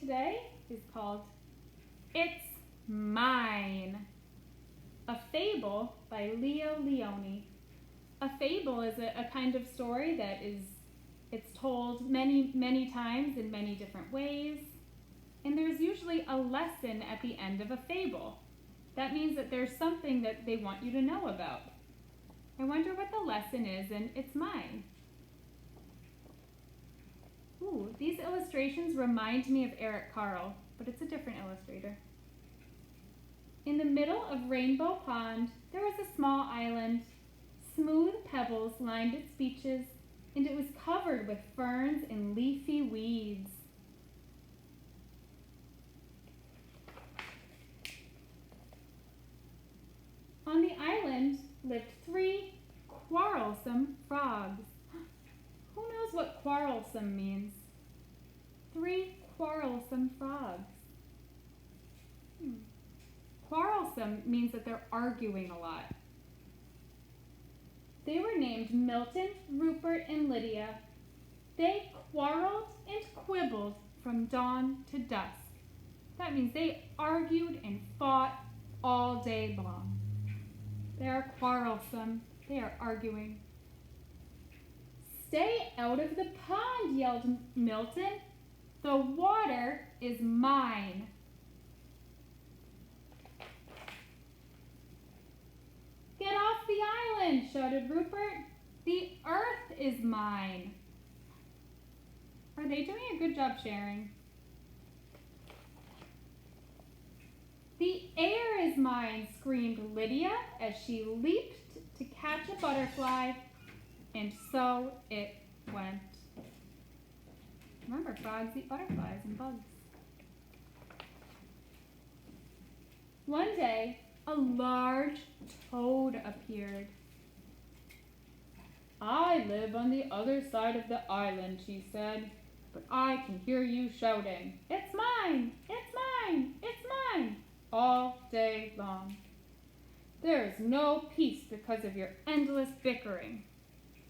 today is called It's Mine, a fable by Leo Leone. A fable is a kind of story that it's told many, many times in many different ways, and there's usually a lesson at the end of a fable. That means that there's something that they want you to know about. I wonder what the lesson is in It's Mine. Ooh, these illustrations remind me of Eric Carle, but it's a different illustrator. In the middle of Rainbow Pond, there was a small island. Smooth pebbles lined its beaches, and it was covered with ferns and leafy weeds. On the island lived 3 quarrelsome frogs. Who knows what quarrelsome means? 3 quarrelsome frogs. Quarrelsome means that they're arguing a lot. They were named Milton, Rupert, and Lydia. They quarreled and quibbled from dawn to dusk. That means they argued and fought all day long. They are quarrelsome. They are arguing. "Stay out of the pond," yelled Milton. "The water is mine." "Get off the island," shouted Rupert. "The earth is mine." Are they doing a good job sharing? "The air is mine," screamed Lydia as she leaped to catch a butterfly, and so it went. Remember, frogs eat butterflies and bugs. One day, a large toad appeared. "I live on the other side of the island," she said, "but I can hear you shouting, 'It's mine! It's mine! It's mine!' all day long. There is no peace because of your endless bickering."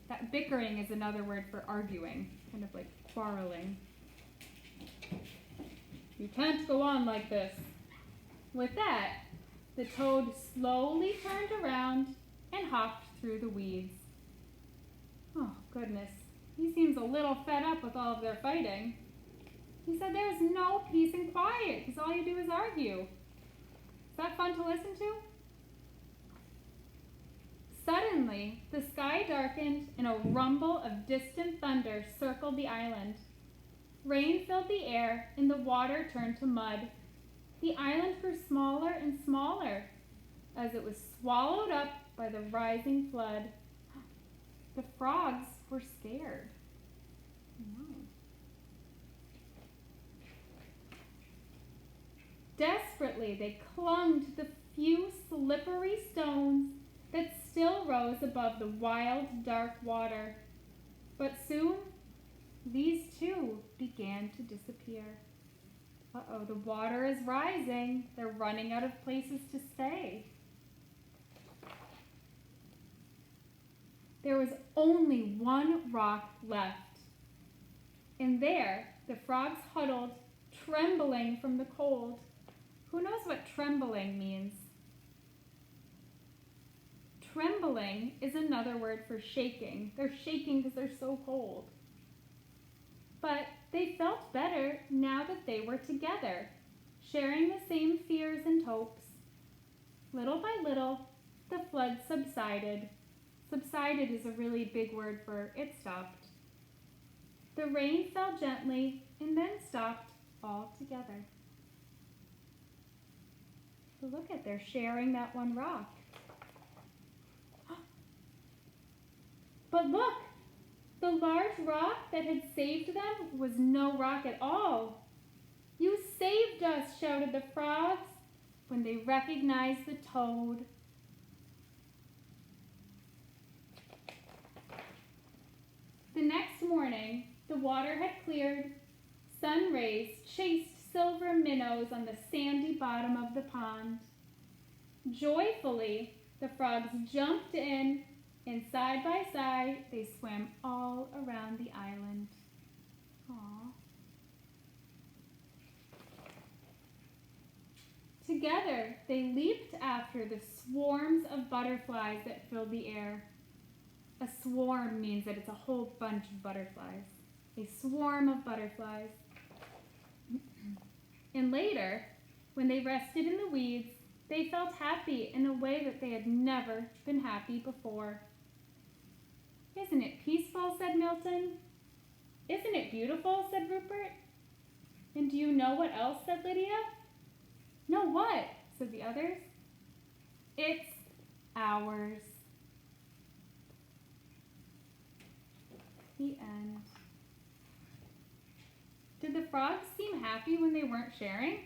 That bickering is another word for arguing, kind of like quarreling. "You can't go on like this." With that, the toad slowly turned around and hopped through the weeds. Oh, goodness. He seems a little fed up with all of their fighting. He said there's no peace and quiet because all you do is argue. Is that fun to listen to? Suddenly, the sky darkened and a rumble of distant thunder circled the island. Rain filled the air and the water turned to mud. The island grew smaller and smaller as it was swallowed up by the rising flood. The frogs were scared. Desperately, they clung to the few slippery stones that still rose above the wild, dark water. But soon, these too began to disappear. Uh-oh, the water is rising. They're running out of places to stay. There was only one rock left. And there, the frogs huddled, trembling from the cold. Who knows what trembling means? Trembling is another word for shaking. They're shaking because they're so cold. But they felt better now that they were together, sharing the same fears and hopes. Little by little, the flood subsided. Subsided is a really big word for it stopped. The rain fell gently and then stopped altogether. But look at, they're sharing that one rock. But look! The large rock that had saved them was no rock at all. "You saved us," shouted the frogs when they recognized the toad. The next morning, the water had cleared. Sun rays chased silver minnows on the sandy bottom of the pond. Joyfully, the frogs jumped in, and side by side, they swam all around the island. Aww. Together, they leaped after the swarms of butterflies that filled the air. A swarm means that it's a whole bunch of butterflies. A swarm of butterflies. And later, when they rested in the weeds, they felt happy in a way that they had never been happy before. Isn't it peaceful, said Milton. Isn't it beautiful, said Rupert. And do you know what else, said Lydia. No, what? Said the others. It's ours. The end. Did the frogs seem happy when they weren't sharing?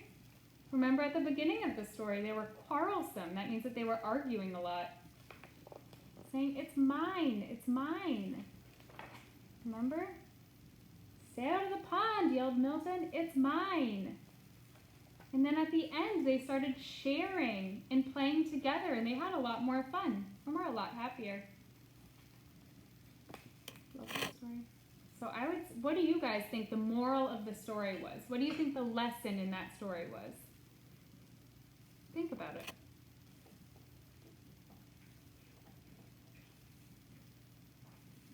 Remember at the beginning of the story, they were quarrelsome. That means that they were arguing a lot. Saying, it's mine, it's mine. Remember? Stay out of the pond, yelled Milton. It's mine. And then at the end, they started sharing and playing together, and they had a lot more fun, and were a lot happier. Love that story. So what do you guys think the moral of the story was? What do you think the lesson in that story was? Think about it.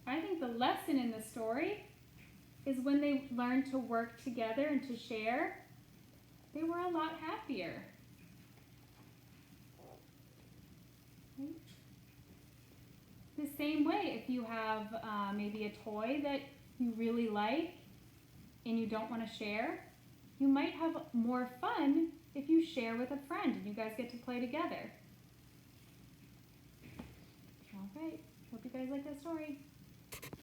I think the lesson in the story is when they learned to work together and to share, they were a lot happier. Right? The same way, if you have maybe a toy that you really like and you don't want to share, you might have more fun if you share with a friend and you guys get to play together. All right. Hope you guys like that story.